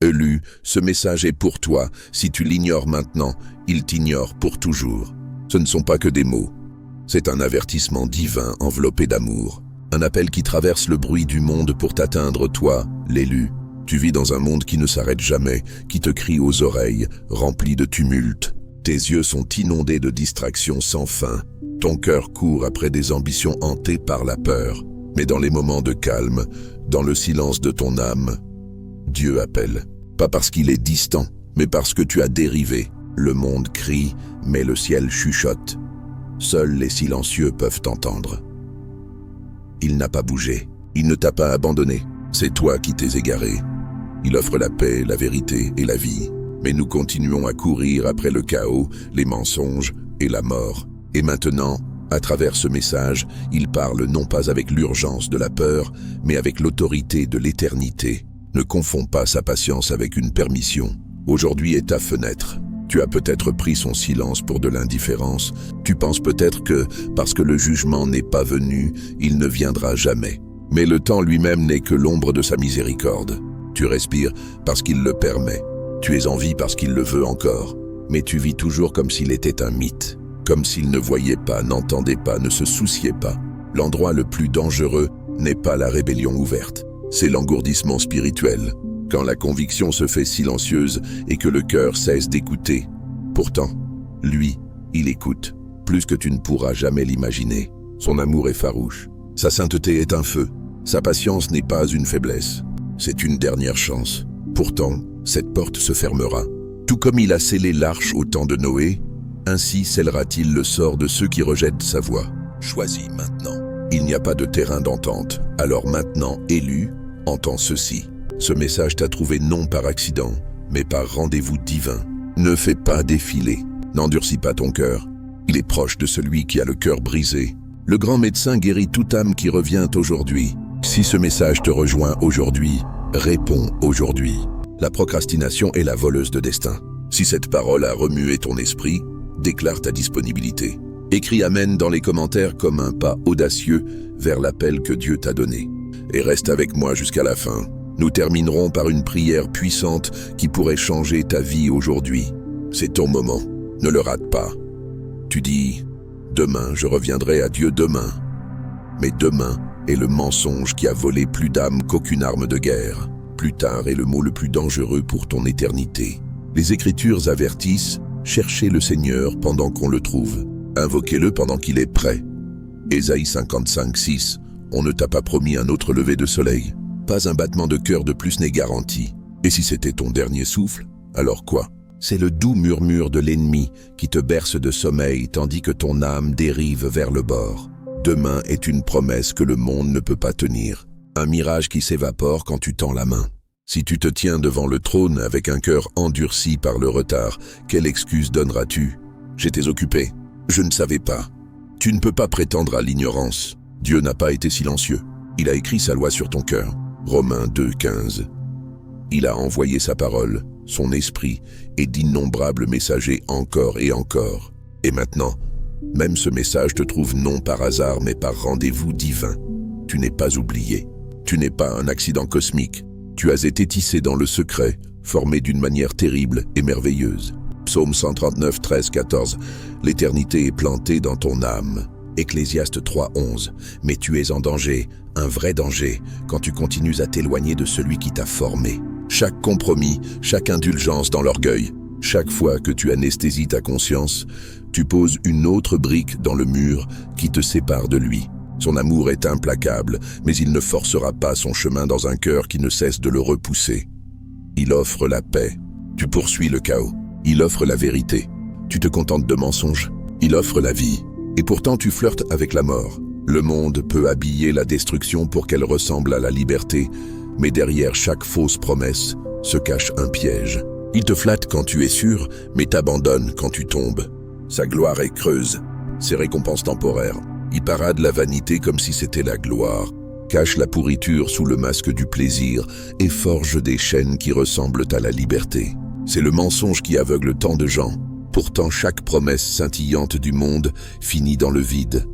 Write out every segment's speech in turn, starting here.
Élu, ce message est pour toi. Si tu l'ignores maintenant, il t'ignore pour toujours. Ce ne sont pas que des mots. C'est un avertissement divin enveloppé d'amour. Un appel qui traverse le bruit du monde pour t'atteindre, toi, l'élu. Tu vis dans un monde qui ne s'arrête jamais, qui te crie aux oreilles, rempli de tumulte. Tes yeux sont inondés de distractions sans fin. Ton cœur court après des ambitions hantées par la peur. Mais dans les moments de calme, dans le silence de ton âme, Dieu appelle. Pas parce qu'il est distant, mais parce que tu as dérivé. Le monde crie, mais le ciel chuchote. Seuls les silencieux peuvent t'entendre. Il n'a pas bougé. Il ne t'a pas abandonné. C'est toi qui t'es égaré. Il offre la paix, la vérité et la vie. Mais nous continuons à courir après le chaos, les mensonges et la mort. Et maintenant, à travers ce message, il parle non pas avec l'urgence de la peur, mais avec l'autorité de l'éternité. Ne confonds pas sa patience avec une permission. Aujourd'hui est ta fenêtre. Tu as peut-être pris son silence pour de l'indifférence. Tu penses peut-être que, parce que le jugement n'est pas venu, il ne viendra jamais. Mais le temps lui-même n'est que l'ombre de sa miséricorde. Tu respires parce qu'il le permet. Tu es en vie parce qu'il le veut encore. Mais tu vis toujours comme s'il était un mythe. Comme s'il ne voyait pas, n'entendait pas, ne se souciait pas. L'endroit le plus dangereux n'est pas la rébellion ouverte. C'est l'engourdissement spirituel. Quand la conviction se fait silencieuse et que le cœur cesse d'écouter. Pourtant, lui, il écoute, plus que tu ne pourras jamais l'imaginer. Son amour est farouche. Sa sainteté est un feu. Sa patience n'est pas une faiblesse. C'est une dernière chance. Pourtant, cette porte se fermera. Tout comme il a scellé l'arche au temps de Noé, ainsi scellera-t-il le sort de ceux qui rejettent sa voix. Choisis maintenant. Il n'y a pas de terrain d'entente. Alors maintenant, élu, entends ceci. Ce message t'a trouvé non par accident, mais par rendez-vous divin. Ne fais pas défiler. N'endurcis pas ton cœur. Il est proche de celui qui a le cœur brisé. Le grand médecin guérit toute âme qui revient aujourd'hui. Si ce message te rejoint aujourd'hui, réponds aujourd'hui. La procrastination est la voleuse de destin. Si cette parole a remué ton esprit, déclare ta disponibilité. Écris Amen dans les commentaires comme un pas audacieux vers l'appel que Dieu t'a donné. Et reste avec moi jusqu'à la fin. Nous terminerons par une prière puissante qui pourrait changer ta vie aujourd'hui. C'est ton moment, ne le rate pas. Tu dis, demain je reviendrai à Dieu demain. Mais demain est le mensonge qui a volé plus d'âmes qu'aucune arme de guerre. Plus tard est le mot le plus dangereux pour ton éternité. Les Écritures avertissent, cherchez le Seigneur pendant qu'on le trouve. Invoquez-le pendant qu'il est prêt. Ésaïe 55, 6, on ne t'a pas promis un autre lever de soleil. Pas un battement de cœur de plus n'est garanti. Et si c'était ton dernier souffle, alors quoi? C'est le doux murmure de l'ennemi qui te berce de sommeil tandis que ton âme dérive vers le bord. Demain est une promesse que le monde ne peut pas tenir. Un mirage qui s'évapore quand tu tends la main. Si tu te tiens devant le trône avec un cœur endurci par le retard, quelle excuse donneras-tu? J'étais occupé. Je ne savais pas. Tu ne peux pas prétendre à l'ignorance. Dieu n'a pas été silencieux. Il a écrit sa loi sur ton cœur. Romains 2, 15. Il a envoyé sa parole, son esprit et d'innombrables messagers encore et encore. Et maintenant, même ce message te trouve non par hasard mais par rendez-vous divin. Tu n'es pas oublié. Tu n'es pas un accident cosmique. Tu as été tissé dans le secret, formé d'une manière terrible et merveilleuse. Psaume 139, 13, 14. L'éternité est plantée dans ton âme. Ecclésiaste 3, 11. Mais tu es en danger, un vrai danger, quand tu continues à t'éloigner de celui qui t'a formé. Chaque compromis, chaque indulgence dans l'orgueil, chaque fois que tu anesthésies ta conscience, tu poses une autre brique dans le mur qui te sépare de lui. Son amour est implacable, mais il ne forcera pas son chemin dans un cœur qui ne cesse de le repousser. Il offre la paix. Tu poursuis le chaos. Il offre la vérité. Tu te contentes de mensonges. Il offre la vie. Et pourtant tu flirtes avec la mort. Le monde peut habiller la destruction pour qu'elle ressemble à la liberté, mais derrière chaque fausse promesse se cache un piège. Il te flatte quand tu es sûr, mais t'abandonne quand tu tombes. Sa gloire est creuse, ses récompenses temporaires. Il parade la vanité comme si c'était la gloire, cache la pourriture sous le masque du plaisir et forge des chaînes qui ressemblent à la liberté. C'est le mensonge qui aveugle tant de gens. Pourtant, chaque promesse scintillante du monde finit dans le vide.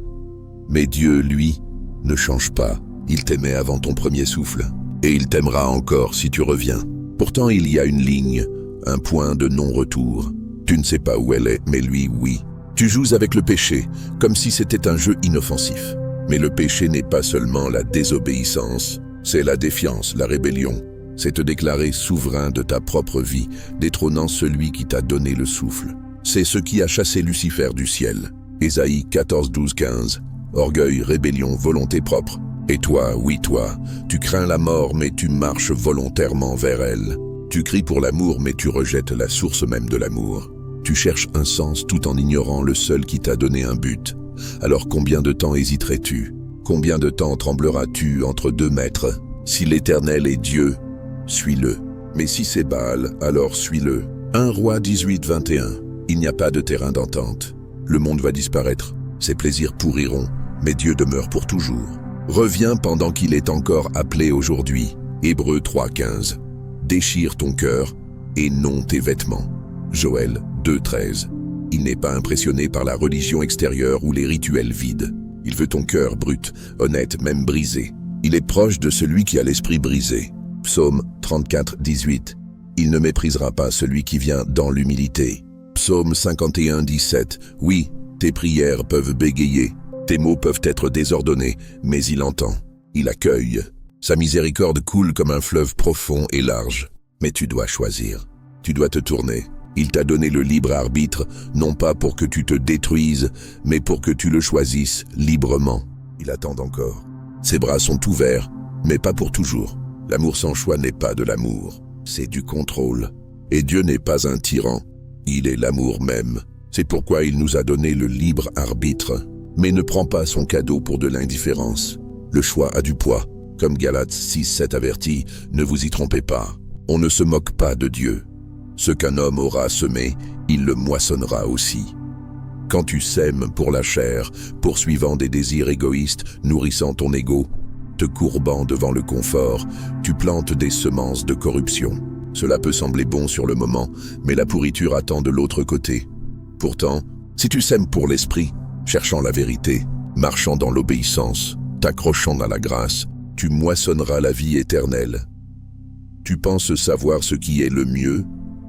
Mais Dieu, lui, ne change pas. Il t'aimait avant ton premier souffle. Et il t'aimera encore si tu reviens. Pourtant il y a une ligne, un point de non-retour. Tu ne sais pas où elle est, mais lui, oui. Tu joues avec le péché, comme si c'était un jeu inoffensif. Mais le péché n'est pas seulement la désobéissance, c'est la défiance, la rébellion. C'est te déclarer souverain de ta propre vie, détrônant celui qui t'a donné le souffle. C'est ce qui a chassé Lucifer du ciel. Ésaïe 14, 12, 15. Orgueil, rébellion, volonté propre. Et toi, oui toi, tu crains la mort mais tu marches volontairement vers elle. Tu cries pour l'amour mais tu rejettes la source même de l'amour. Tu cherches un sens tout en ignorant le seul qui t'a donné un but. Alors combien de temps hésiterais-tu? Combien de temps trembleras-tu entre deux maîtres? Si l'Éternel est Dieu, suis-le. Mais si c'est Baal, alors suis-le. 1 Roi 18, 21. Il n'y a pas de terrain d'entente. Le monde va disparaître, ses plaisirs pourriront, mais Dieu demeure pour toujours. Reviens pendant qu'il est encore appelé aujourd'hui. Hébreux 3, 15. Déchire ton cœur et non tes vêtements. Joël 2, 13. Il n'est pas impressionné par la religion extérieure ou les rituels vides. Il veut ton cœur brut, honnête, même brisé. Il est proche de celui qui a l'esprit brisé. Psaume 34, 18. Il ne méprisera pas celui qui vient dans l'humilité. Psaume 51, 17. Oui, tes prières peuvent bégayer, tes mots peuvent être désordonnés, mais il entend, il accueille. Sa miséricorde coule comme un fleuve profond et large. Mais tu dois choisir, tu dois te tourner. Il t'a donné le libre arbitre, non pas pour que tu te détruises, mais pour que tu le choisisses librement. Il attend encore. Ses bras sont ouverts, mais pas pour toujours. L'amour sans choix n'est pas de l'amour, c'est du contrôle. Et Dieu n'est pas un tyran, il est l'amour même. C'est pourquoi il nous a donné le libre arbitre. Mais ne prends pas son cadeau pour de l'indifférence. Le choix a du poids. Comme Galates 6, 7 avertit, ne vous y trompez pas. On ne se moque pas de Dieu. Ce qu'un homme aura semé, il le moissonnera aussi. Quand tu sèmes pour la chair, poursuivant des désirs égoïstes, nourrissant ton ego, te courbant devant le confort, tu plantes des semences de corruption. Cela peut sembler bon sur le moment, mais la pourriture attend de l'autre côté. Pourtant, si tu sèmes pour l'esprit, cherchant la vérité, marchant dans l'obéissance, t'accrochant à la grâce, tu moissonneras la vie éternelle. Tu penses savoir ce qui est le mieux,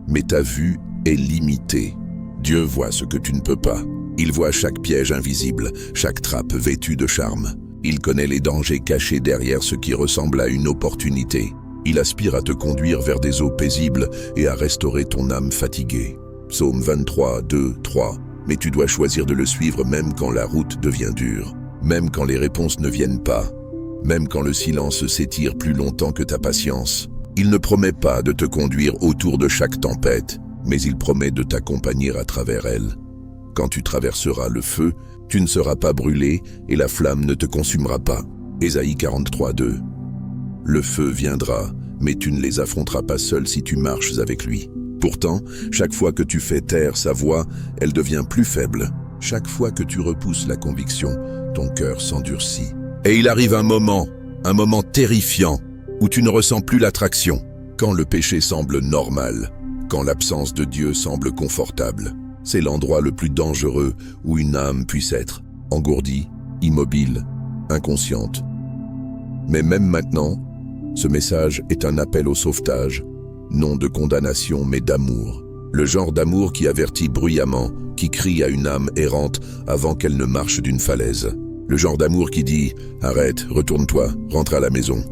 mais ta vue est limitée. Dieu voit ce que tu ne peux pas. Il voit chaque piège invisible, chaque trappe vêtue de charme. Il connaît les dangers cachés derrière ce qui ressemble à une opportunité. Il aspire à te conduire vers des eaux paisibles et à restaurer ton âme fatiguée. Psaume 23, 2, 3. Mais tu dois choisir de le suivre même quand la route devient dure, même quand les réponses ne viennent pas, même quand le silence s'étire plus longtemps que ta patience. Il ne promet pas de te conduire autour de chaque tempête, mais il promet de t'accompagner à travers elle. Quand tu traverseras le feu, tu ne seras pas brûlé et la flamme ne te consumera pas. Ésaïe 43, 2. Le feu viendra, mais tu ne les affronteras pas seul si tu marches avec lui. Pourtant, chaque fois que tu fais taire sa voix, elle devient plus faible. Chaque fois que tu repousses la conviction, ton cœur s'endurcit. Et il arrive un moment terrifiant, où tu ne ressens plus l'attraction, quand le péché semble normal, quand l'absence de Dieu semble confortable. C'est l'endroit le plus dangereux où une âme puisse être, engourdie, immobile, inconsciente. Mais même maintenant, ce message est un appel au sauvetage, non de condamnation mais d'amour. Le genre d'amour qui avertit bruyamment, qui crie à une âme errante avant qu'elle ne marche d'une falaise. Le genre d'amour qui dit « Arrête, retourne-toi, rentre à la maison ».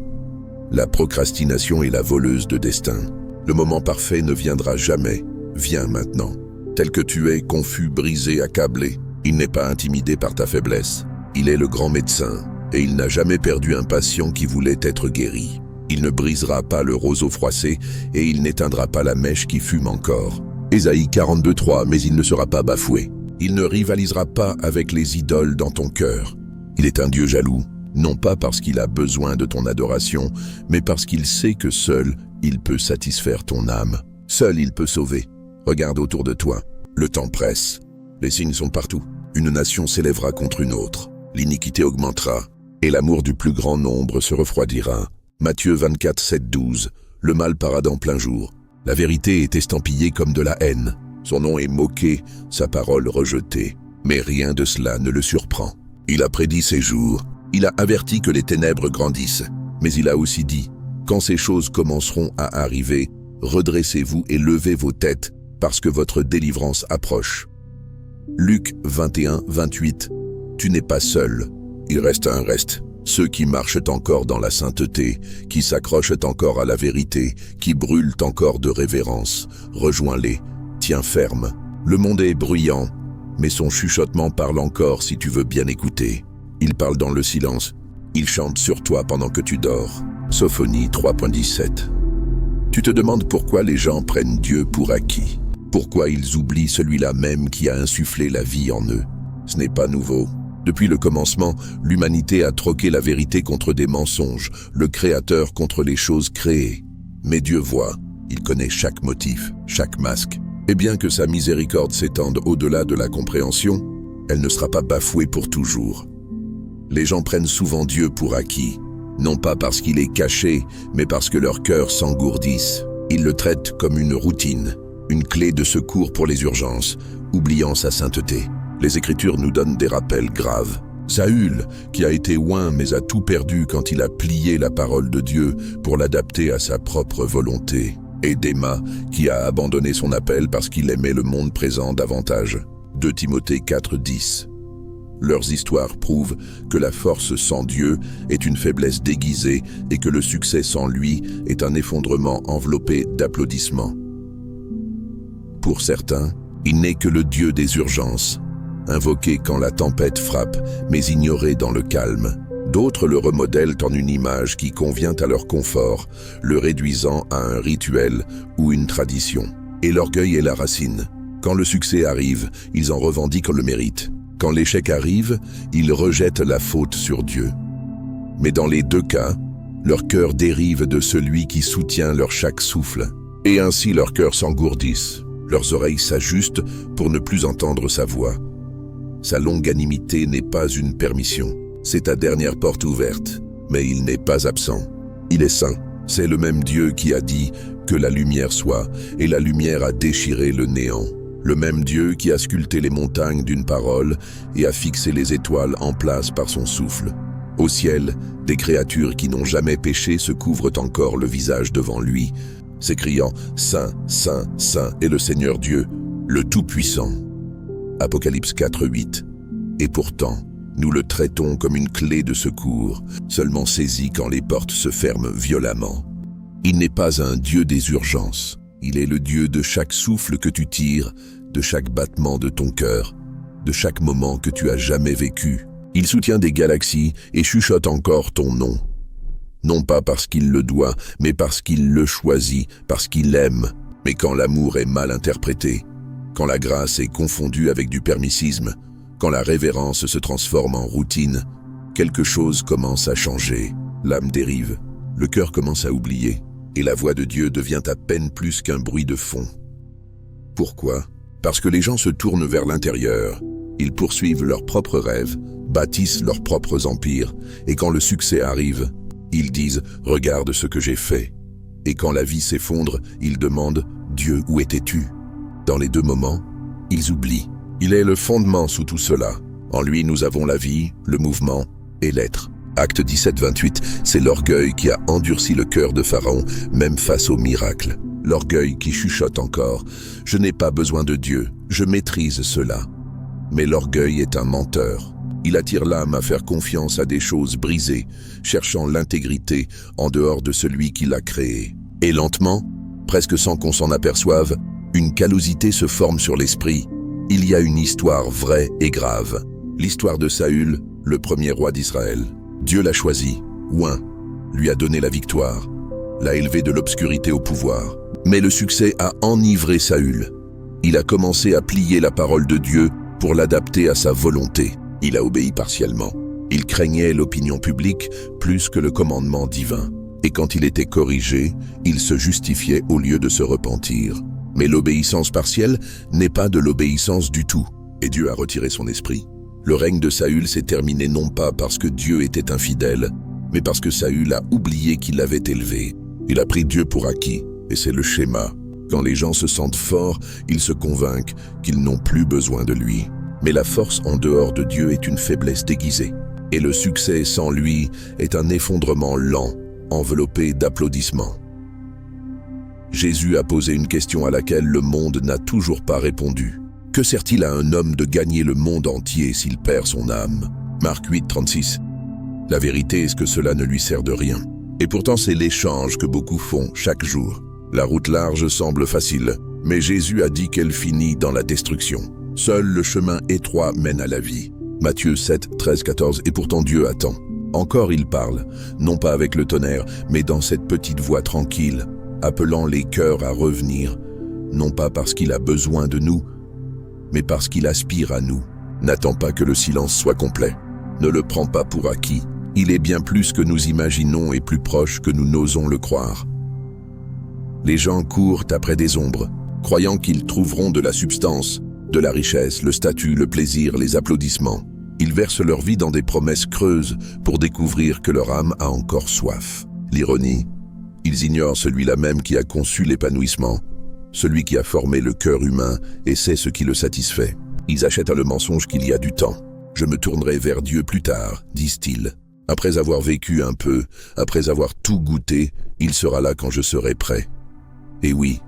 La procrastination est la voleuse de destin. Le moment parfait ne viendra jamais. Viens maintenant. Tel que tu es, confus, brisé, accablé, il n'est pas intimidé par ta faiblesse. Il est le grand médecin, et il n'a jamais perdu un patient qui voulait être guéri. Il ne brisera pas le roseau froissé, et il n'éteindra pas la mèche qui fume encore. Ésaïe 42, 3, mais il ne sera pas bafoué. Il ne rivalisera pas avec les idoles dans ton cœur. Il est un Dieu jaloux, non pas parce qu'il a besoin de ton adoration, mais parce qu'il sait que seul, il peut satisfaire ton âme. Seul, il peut sauver. Regarde autour de toi. Le temps presse. Les signes sont partout. Une nation s'élèvera contre une autre. L'iniquité augmentera, et l'amour du plus grand nombre se refroidira. Matthieu 24, 7, 12. Le mal parade en plein jour. La vérité est estampillée comme de la haine. Son nom est moqué, sa parole rejetée. Mais rien de cela ne le surprend. Il a prédit ces jours. Il a averti que les ténèbres grandissent. Mais il a aussi dit, quand ces choses commenceront à arriver, redressez-vous et levez vos têtes, parce que votre délivrance approche. Luc 21, 28. Tu n'es pas seul. Il reste un reste. Ceux qui marchent encore dans la sainteté, qui s'accrochent encore à la vérité, qui brûlent encore de révérence, rejoins-les, tiens ferme. Le monde est bruyant, mais son chuchotement parle encore si tu veux bien écouter. Il parle dans le silence, il chante sur toi pendant que tu dors. Sophonie 3.17. Tu te demandes pourquoi les gens prennent Dieu pour acquis. Pourquoi ils oublient celui-là même qui a insufflé la vie en eux. Ce n'est pas nouveau. Depuis le commencement, l'humanité a troqué la vérité contre des mensonges, le Créateur contre les choses créées. Mais Dieu voit, il connaît chaque motif, chaque masque. Et bien que sa miséricorde s'étende au-delà de la compréhension, elle ne sera pas bafouée pour toujours. Les gens prennent souvent Dieu pour acquis, non pas parce qu'il est caché, mais parce que leurs cœurs s'engourdissent. Ils le traitent comme une routine, une clé de secours pour les urgences, oubliant sa sainteté. Les Écritures nous donnent des rappels graves. Saül, qui a été oint mais a tout perdu quand il a plié la parole de Dieu pour l'adapter à sa propre volonté. Et Déma, qui a abandonné son appel parce qu'il aimait le monde présent davantage. 2 Timothée 4:10. Leurs histoires prouvent que la force sans Dieu est une faiblesse déguisée et que le succès sans lui est un effondrement enveloppé d'applaudissements. Pour certains, il n'est que le Dieu des urgences, invoqué quand la tempête frappe, mais ignoré dans le calme. D'autres le remodèlent en une image qui convient à leur confort, le réduisant à un rituel ou une tradition. Et l'orgueil est la racine. Quand le succès arrive, ils en revendiquent le mérite. Quand l'échec arrive, ils rejettent la faute sur Dieu. Mais dans les deux cas, leur cœur dérive de celui qui soutient leur chaque souffle. Et ainsi leurs cœurs s'engourdissent. Leurs oreilles s'ajustent pour ne plus entendre sa voix. Sa longanimité n'est pas une permission. C'est ta dernière porte ouverte, mais il n'est pas absent. Il est saint. C'est le même Dieu qui a dit que la lumière soit, et la lumière a déchiré le néant. Le même Dieu qui a sculpté les montagnes d'une parole et a fixé les étoiles en place par son souffle. Au ciel, des créatures qui n'ont jamais péché se couvrent encore le visage devant lui, s'écriant « Saint, Saint, Saint est le Seigneur Dieu, le Tout-Puissant ». Apocalypse 4:8. Et pourtant, nous le traitons comme une clé de secours, seulement saisie quand les portes se ferment violemment. Il n'est pas un Dieu des urgences. Il est le Dieu de chaque souffle que tu tires, de chaque battement de ton cœur, de chaque moment que tu as jamais vécu. Il soutient des galaxies et chuchote encore ton nom. Non pas parce qu'il le doit, mais parce qu'il le choisit, parce qu'il aime. Mais quand l'amour est mal interprété, quand la grâce est confondue avec du permissisme, quand la révérence se transforme en routine, quelque chose commence à changer. L'âme dérive, le cœur commence à oublier. Et la voix de Dieu devient à peine plus qu'un bruit de fond. Pourquoi? Parce que les gens se tournent vers l'intérieur. Ils poursuivent leurs propres rêves, bâtissent leurs propres empires, et quand le succès arrive, ils disent « Regarde ce que j'ai fait ». Et quand la vie s'effondre, ils demandent « Dieu, où étais-tu » Dans les deux moments, ils oublient. Il est le fondement sous tout cela. En lui, nous avons la vie, le mouvement et l'être. Acte 17, 28, c'est l'orgueil qui a endurci le cœur de Pharaon, même face au miracle. L'orgueil qui chuchote encore « Je n'ai pas besoin de Dieu, je maîtrise cela ». Mais l'orgueil est un menteur. Il attire l'âme à faire confiance à des choses brisées, cherchant l'intégrité en dehors de celui qui l'a créé. Et lentement, presque sans qu'on s'en aperçoive, une callosité se forme sur l'esprit. Il y a une histoire vraie et grave. L'histoire de Saül, le premier roi d'Israël. Dieu l'a choisi, oint, lui a donné la victoire, l'a élevé de l'obscurité au pouvoir. Mais le succès a enivré Saül. Il a commencé à plier la parole de Dieu pour l'adapter à sa volonté. Il a obéi partiellement. Il craignait l'opinion publique plus que le commandement divin. Et quand il était corrigé, il se justifiait au lieu de se repentir. Mais l'obéissance partielle n'est pas de l'obéissance du tout. Et Dieu a retiré son esprit. Le règne de Saül s'est terminé non pas parce que Dieu était infidèle, mais parce que Saül a oublié qu'il l'avait élevé. Il a pris Dieu pour acquis, et c'est le schéma. Quand les gens se sentent forts, ils se convainquent qu'ils n'ont plus besoin de lui. Mais la force en dehors de Dieu est une faiblesse déguisée. Et le succès sans lui est un effondrement lent, enveloppé d'applaudissements. Jésus a posé une question à laquelle le monde n'a toujours pas répondu. Que sert-il à un homme de gagner le monde entier s'il perd son âme? Marc 8, 36. La vérité est que cela ne lui sert de rien. Et pourtant c'est l'échange que beaucoup font chaque jour. La route large semble facile, mais Jésus a dit qu'elle finit dans la destruction. Seul le chemin étroit mène à la vie. Matthieu 7, 13, 14. Et pourtant Dieu attend. Encore il parle, non pas avec le tonnerre, mais dans cette petite voix tranquille, appelant les cœurs à revenir, non pas parce qu'il a besoin de nous, mais parce qu'il aspire à nous. N'attends pas que le silence soit complet. Ne le prends pas pour acquis. Il est bien plus que nous imaginons et plus proche que nous n'osons le croire. Les gens courent après des ombres, croyant qu'ils trouveront de la substance, de la richesse, le statut, le plaisir, les applaudissements. Ils versent leur vie dans des promesses creuses pour découvrir que leur âme a encore soif. L'ironie, ils ignorent celui-là même qui a conçu l'épanouissement, celui qui a formé le cœur humain et sait ce qui le satisfait. Ils achètent à le mensonge qu'il y a du temps. Je me tournerai vers Dieu plus tard, disent-ils. Après avoir vécu un peu, après avoir tout goûté, il sera là quand je serai prêt. Et oui,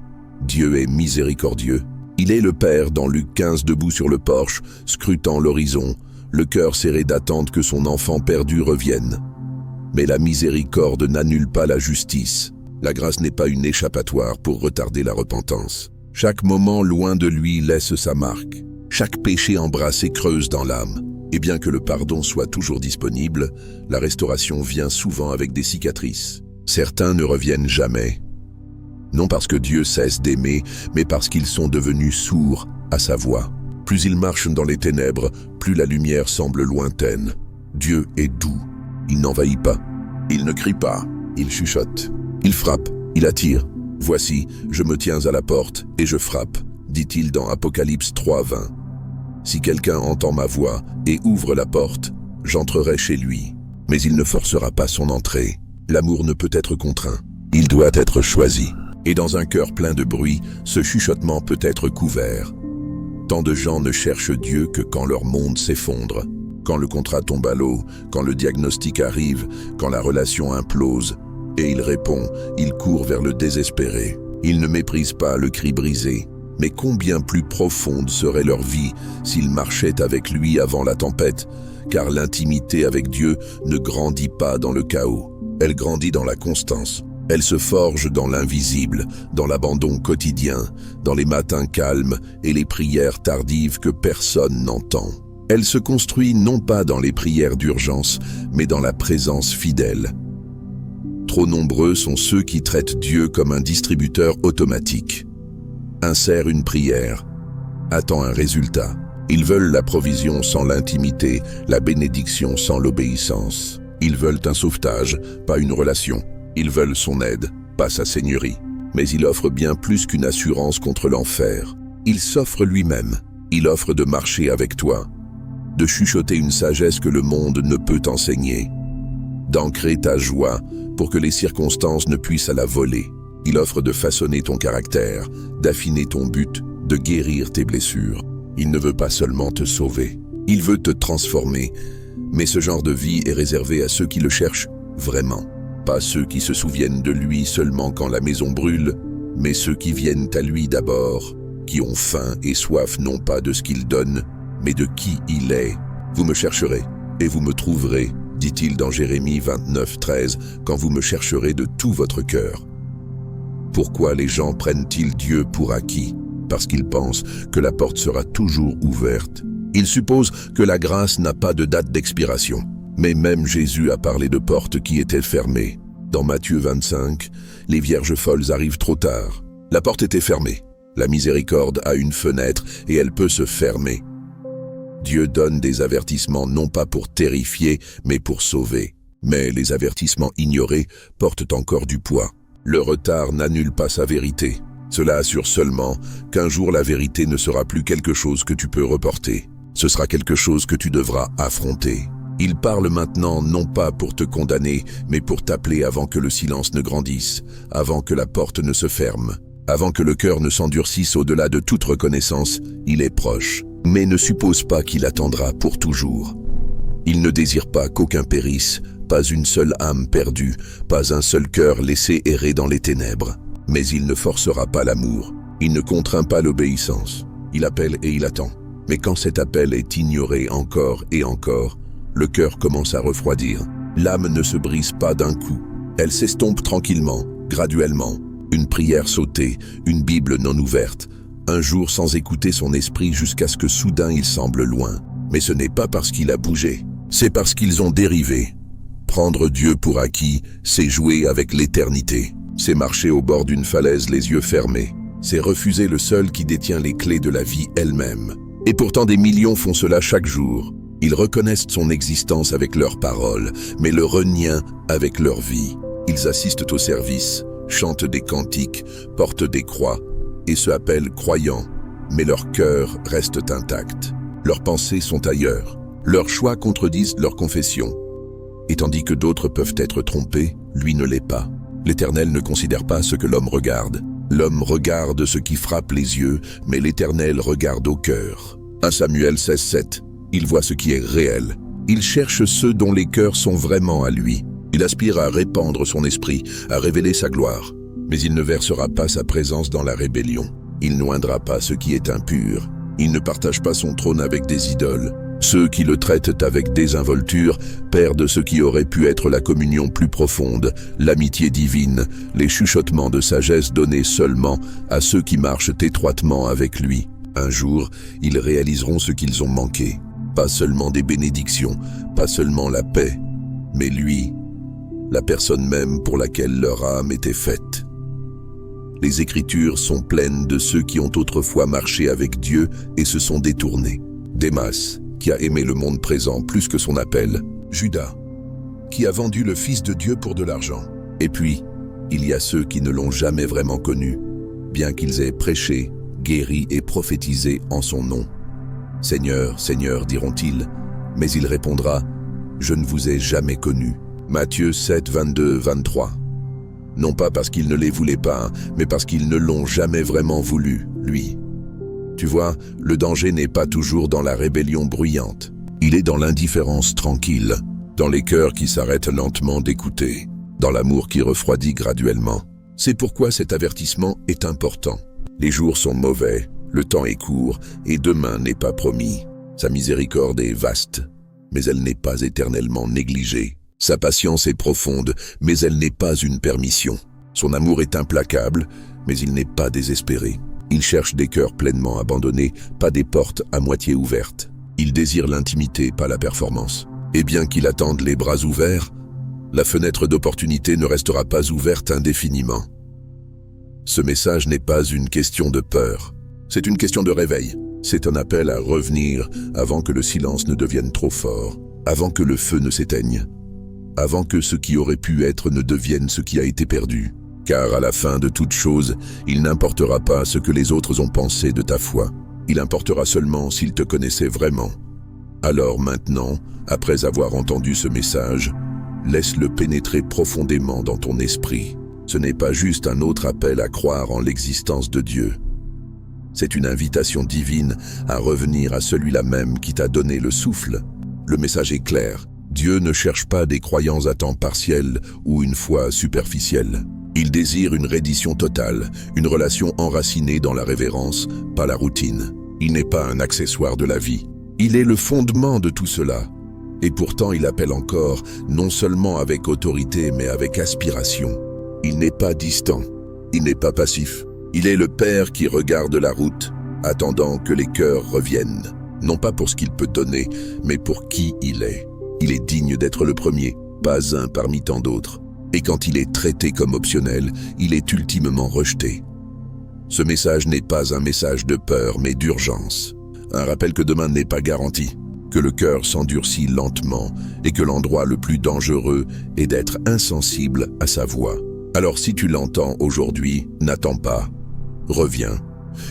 Dieu est miséricordieux. Il est le Père dans Luc 15 debout sur le porche, scrutant l'horizon, le cœur serré d'attente que son enfant perdu revienne. Mais la miséricorde n'annule pas la justice. La grâce n'est pas une échappatoire pour retarder la repentance. Chaque moment loin de lui laisse sa marque. Chaque péché embrassé creuse dans l'âme. Et bien que le pardon soit toujours disponible, la restauration vient souvent avec des cicatrices. Certains ne reviennent jamais. Non parce que Dieu cesse d'aimer, mais parce qu'ils sont devenus sourds à sa voix. Plus ils marchent dans les ténèbres, plus la lumière semble lointaine. Dieu est doux. Il n'envahit pas. Il ne crie pas. Il chuchote. Il frappe. Il attire. Voici, je me tiens à la porte et je frappe, dit-il dans Apocalypse 3, 20. Si quelqu'un entend ma voix et ouvre la porte, j'entrerai chez lui. Mais il ne forcera pas son entrée. L'amour ne peut être contraint. Il doit être choisi. Et dans un cœur plein de bruit, ce chuchotement peut être couvert. Tant de gens ne cherchent Dieu que quand leur monde s'effondre, quand le contrat tombe à l'eau, quand le diagnostic arrive, quand la relation implose. Et il répond, il court vers le désespéré. Il ne méprise pas le cri brisé. Mais combien plus profonde serait leur vie s'ils marchaient avec lui avant la tempête, car l'intimité avec Dieu ne grandit pas dans le chaos. Elle grandit dans la constance. Elle se forge dans l'invisible, dans l'abandon quotidien, dans les matins calmes et les prières tardives que personne n'entend. Elle se construit non pas dans les prières d'urgence, mais dans la présence fidèle. Trop nombreux sont ceux qui traitent Dieu comme un distributeur automatique. Insère une prière, attend un résultat. Ils veulent la provision sans l'intimité, la bénédiction sans l'obéissance. Ils veulent un sauvetage, pas une relation. Ils veulent son aide, pas sa seigneurie. Mais il offre bien plus qu'une assurance contre l'enfer. Il s'offre lui-même. Il offre de marcher avec toi, de chuchoter une sagesse que le monde ne peut enseigner, d'ancrer ta joie pour que les circonstances ne puissent la voler. Il offre de façonner ton caractère, d'affiner ton but, de guérir tes blessures. Il ne veut pas seulement te sauver, il veut te transformer. Mais ce genre de vie est réservé à ceux qui le cherchent vraiment. Pas ceux qui se souviennent de lui seulement quand la maison brûle, mais ceux qui viennent à lui d'abord, qui ont faim et soif non pas de ce qu'il donne, mais de qui il est. Vous me chercherez et vous me trouverez, dit-il dans Jérémie 29, 13, quand vous me chercherez de tout votre cœur. Pourquoi les gens prennent-ils Dieu pour acquis? Parce qu'ils pensent que la porte sera toujours ouverte. Ils supposent que la grâce n'a pas de date d'expiration. Mais même Jésus a parlé de portes qui étaient fermées. Dans Matthieu 25, les vierges folles arrivent trop tard. La porte était fermée. La miséricorde a une fenêtre et elle peut se fermer. Dieu donne des avertissements non pas pour terrifier, mais pour sauver. Mais les avertissements ignorés portent encore du poids. Le retard n'annule pas sa vérité. Cela assure seulement qu'un jour la vérité ne sera plus quelque chose que tu peux reporter. Ce sera quelque chose que tu devras affronter. Il parle maintenant non pas pour te condamner, mais pour t'appeler avant que le silence ne grandisse, avant que la porte ne se ferme, avant que le cœur ne s'endurcisse au-delà de toute reconnaissance. Il est proche, mais ne suppose pas qu'il attendra pour toujours. Il ne désire pas qu'aucun périsse, pas une seule âme perdue, pas un seul cœur laissé errer dans les ténèbres. Mais il ne forcera pas l'amour. Il ne contraint pas l'obéissance. Il appelle et il attend. Mais quand cet appel est ignoré encore et encore, le cœur commence à refroidir. L'âme ne se brise pas d'un coup. Elle s'estompe tranquillement, graduellement. Une prière sautée, une Bible non ouverte, un jour sans écouter son esprit jusqu'à ce que soudain il semble loin. Mais ce n'est pas parce qu'il a bougé, c'est parce qu'ils ont dérivé. Prendre Dieu pour acquis, c'est jouer avec l'éternité. C'est marcher au bord d'une falaise les yeux fermés. C'est refuser le seul qui détient les clés de la vie elle-même. Et pourtant des millions font cela chaque jour. Ils reconnaissent son existence avec leurs paroles, mais le renient avec leur vie. Ils assistent au service, chantent des cantiques, portent des croix et se appellent croyants, mais leur cœur reste intact. Leurs pensées sont ailleurs. Leurs choix contredisent leur confession. Et tandis que d'autres peuvent être trompés, lui ne l'est pas. L'Éternel ne considère pas ce que l'homme regarde. L'homme regarde ce qui frappe les yeux, mais l'Éternel regarde au cœur. 1 Samuel 16:7. Il voit ce qui est réel. Il cherche ceux dont les cœurs sont vraiment à lui. Il aspire à répandre son esprit, à révéler sa gloire. Mais il ne versera pas sa présence dans la rébellion. Il n'oindra pas ce qui est impur. Il ne partage pas son trône avec des idoles. Ceux qui le traitent avec désinvolture perdent ce qui aurait pu être la communion plus profonde, l'amitié divine, les chuchotements de sagesse donnés seulement à ceux qui marchent étroitement avec lui. Un jour, ils réaliseront ce qu'ils ont manqué. Pas seulement des bénédictions, pas seulement la paix, mais lui, la personne même pour laquelle leur âme était faite. Les Écritures sont pleines de ceux qui ont autrefois marché avec Dieu et se sont détournés. Démas, qui a aimé le monde présent plus que son appel. Judas, qui a vendu le Fils de Dieu pour de l'argent. Et puis, il y a ceux qui ne l'ont jamais vraiment connu, bien qu'ils aient prêché, guéri et prophétisé en son nom. « Seigneur, Seigneur, diront-ils, mais il répondra, « Je ne vous ai jamais connu. » Matthieu 7, 22, 23. Non pas parce qu'il ne les voulait pas, mais parce qu'ils ne l'ont jamais vraiment voulu, lui. Tu vois, le danger n'est pas toujours dans la rébellion bruyante. Il est dans l'indifférence tranquille, dans les cœurs qui s'arrêtent lentement d'écouter, dans l'amour qui refroidit graduellement. C'est pourquoi cet avertissement est important. Les jours sont mauvais, le temps est court, et demain n'est pas promis. Sa miséricorde est vaste, mais elle n'est pas éternellement négligée. Sa patience est profonde, mais elle n'est pas une permission. Son amour est implacable, mais il n'est pas désespéré. Il cherche des cœurs pleinement abandonnés, pas des portes à moitié ouvertes. Il désire l'intimité, pas la performance. Et bien qu'il attende les bras ouverts, la fenêtre d'opportunité ne restera pas ouverte indéfiniment. Ce message n'est pas une question de peur, c'est une question de réveil. C'est un appel à revenir avant que le silence ne devienne trop fort, avant que le feu ne s'éteigne, avant que ce qui aurait pu être ne devienne ce qui a été perdu. Car à la fin de toute chose, il n'importera pas ce que les autres ont pensé de ta foi. Il importera seulement s'ils te connaissaient vraiment. Alors maintenant, après avoir entendu ce message, laisse-le pénétrer profondément dans ton esprit. Ce n'est pas juste un autre appel à croire en l'existence de Dieu. C'est une invitation divine à revenir à celui-là même qui t'a donné le souffle. Le message est clair. Dieu ne cherche pas des croyants à temps partiel ou une foi superficielle. Il désire une reddition totale, une relation enracinée dans la révérence, pas la routine. Il n'est pas un accessoire de la vie. Il est le fondement de tout cela. Et pourtant il appelle encore, non seulement avec autorité, mais avec aspiration. Il n'est pas distant, il n'est pas passif. Il est le Père qui regarde la route, attendant que les cœurs reviennent. Non pas pour ce qu'il peut donner, mais pour qui il est. Il est digne d'être le premier, pas un parmi tant d'autres. Et quand il est traité comme optionnel, il est ultimement rejeté. Ce message n'est pas un message de peur, mais d'urgence. Un rappel que demain n'est pas garanti, que le cœur s'endurcit lentement et que l'endroit le plus dangereux est d'être insensible à sa voix. Alors si tu l'entends aujourd'hui, n'attends pas. Reviens.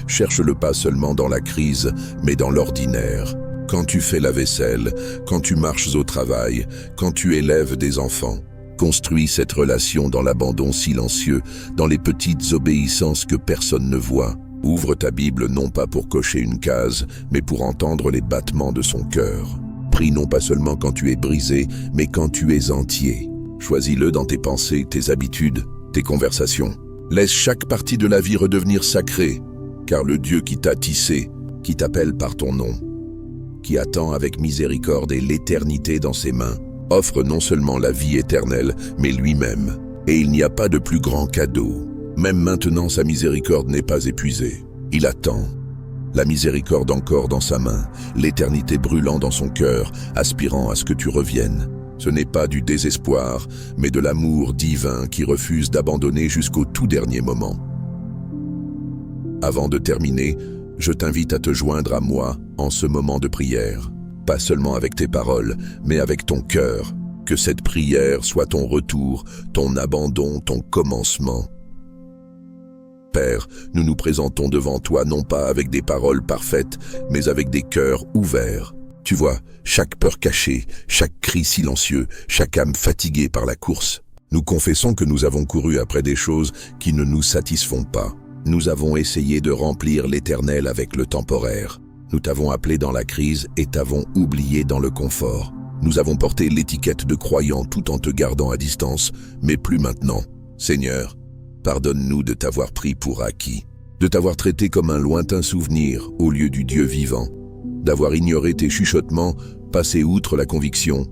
Cherche-le pas seulement dans la crise, mais dans l'ordinaire. Quand tu fais la vaisselle, quand tu marches au travail, quand tu élèves des enfants. Construis cette relation dans l'abandon silencieux, dans les petites obéissances que personne ne voit. Ouvre ta Bible non pas pour cocher une case, mais pour entendre les battements de son cœur. Prie non pas seulement quand tu es brisé, mais quand tu es entier. Choisis-le dans tes pensées, tes habitudes, tes conversations. Laisse chaque partie de la vie redevenir sacrée, car le Dieu qui t'a tissé, qui t'appelle par ton nom, qui attend avec miséricorde et l'éternité dans ses mains, offre non seulement la vie éternelle, mais lui-même. Et il n'y a pas de plus grand cadeau. Même maintenant, sa miséricorde n'est pas épuisée. Il attend. La miséricorde encore dans sa main, l'éternité brûlant dans son cœur, aspirant à ce que tu reviennes. Ce n'est pas du désespoir, mais de l'amour divin qui refuse d'abandonner jusqu'au tout dernier moment. Avant de terminer, je t'invite à te joindre à moi en ce moment de prière. Pas seulement avec tes paroles, mais avec ton cœur. Que cette prière soit ton retour, ton abandon, ton commencement. Père, nous nous présentons devant toi non pas avec des paroles parfaites, mais avec des cœurs ouverts. Tu vois, chaque peur cachée, chaque cri silencieux, chaque âme fatiguée par la course. Nous confessons que nous avons couru après des choses qui ne nous satisfont pas. Nous avons essayé de remplir l'éternel avec le temporaire. Nous t'avons appelé dans la crise et t'avons oublié dans le confort. Nous avons porté l'étiquette de croyant tout en te gardant à distance, mais plus maintenant. Seigneur, pardonne-nous de t'avoir pris pour acquis, de t'avoir traité comme un lointain souvenir au lieu du Dieu vivant, d'avoir ignoré tes chuchotements, passé outre la conviction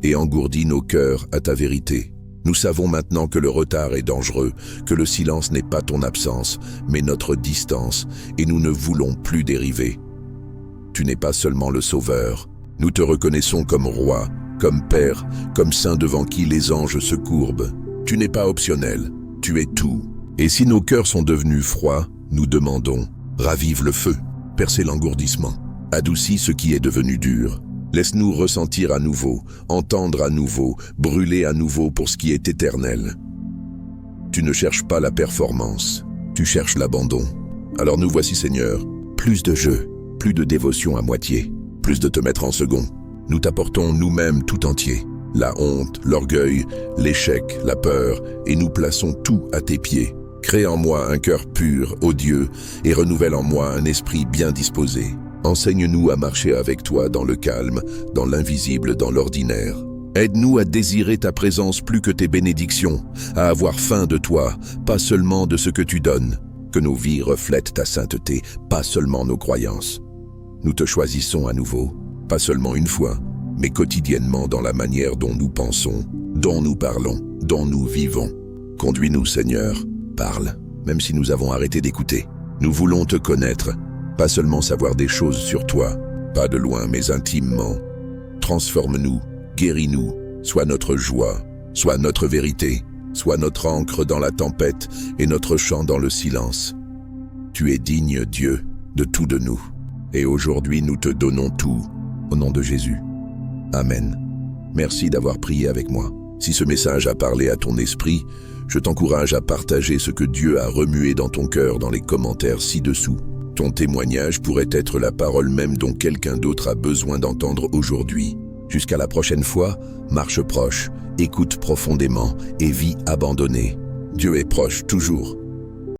et engourdi nos cœurs à ta vérité. Nous savons maintenant que le retard est dangereux, que le silence n'est pas ton absence, mais notre distance, et nous ne voulons plus dériver. Tu n'es pas seulement le Sauveur. Nous te reconnaissons comme Roi, comme Père, comme Saint devant qui les anges se courbent. Tu n'es pas optionnel, tu es tout. Et si nos cœurs sont devenus froids, nous demandons, ravive le feu, percez l'engourdissement, adoucis ce qui est devenu dur. Laisse-nous ressentir à nouveau, entendre à nouveau, brûler à nouveau pour ce qui est éternel. Tu ne cherches pas la performance, tu cherches l'abandon. Alors nous voici Seigneur, plus de jeu, plus de dévotion à moitié, plus de te mettre en second. Nous t'apportons nous-mêmes tout entier, la honte, l'orgueil, l'échec, la peur, et nous plaçons tout à tes pieds. Crée en moi un cœur pur, ô Dieu, et renouvelle en moi un esprit bien disposé. Enseigne-nous à marcher avec toi dans le calme, dans l'invisible, dans l'ordinaire. Aide-nous à désirer ta présence plus que tes bénédictions, à avoir faim de toi, pas seulement de ce que tu donnes. Que nos vies reflètent ta sainteté, pas seulement nos croyances. Nous te choisissons à nouveau, pas seulement une fois, mais quotidiennement dans la manière dont nous pensons, dont nous parlons, dont nous vivons. Conduis-nous, Seigneur, parle, même si nous avons arrêté d'écouter. Nous voulons te connaître, pas seulement savoir des choses sur toi, pas de loin mais intimement. Transforme-nous, guéris-nous, sois notre joie, sois notre vérité, sois notre ancre dans la tempête et notre chant dans le silence. Tu es digne, Dieu, de tout de nous. Et aujourd'hui, nous te donnons tout, au nom de Jésus. Amen. Merci d'avoir prié avec moi. Si ce message a parlé à ton esprit, je t'encourage à partager ce que Dieu a remué dans ton cœur dans les commentaires ci-dessous. Ton témoignage pourrait être la parole même dont quelqu'un d'autre a besoin d'entendre aujourd'hui. Jusqu'à la prochaine fois, marche proche, écoute profondément et vis abandonné. Dieu est proche toujours.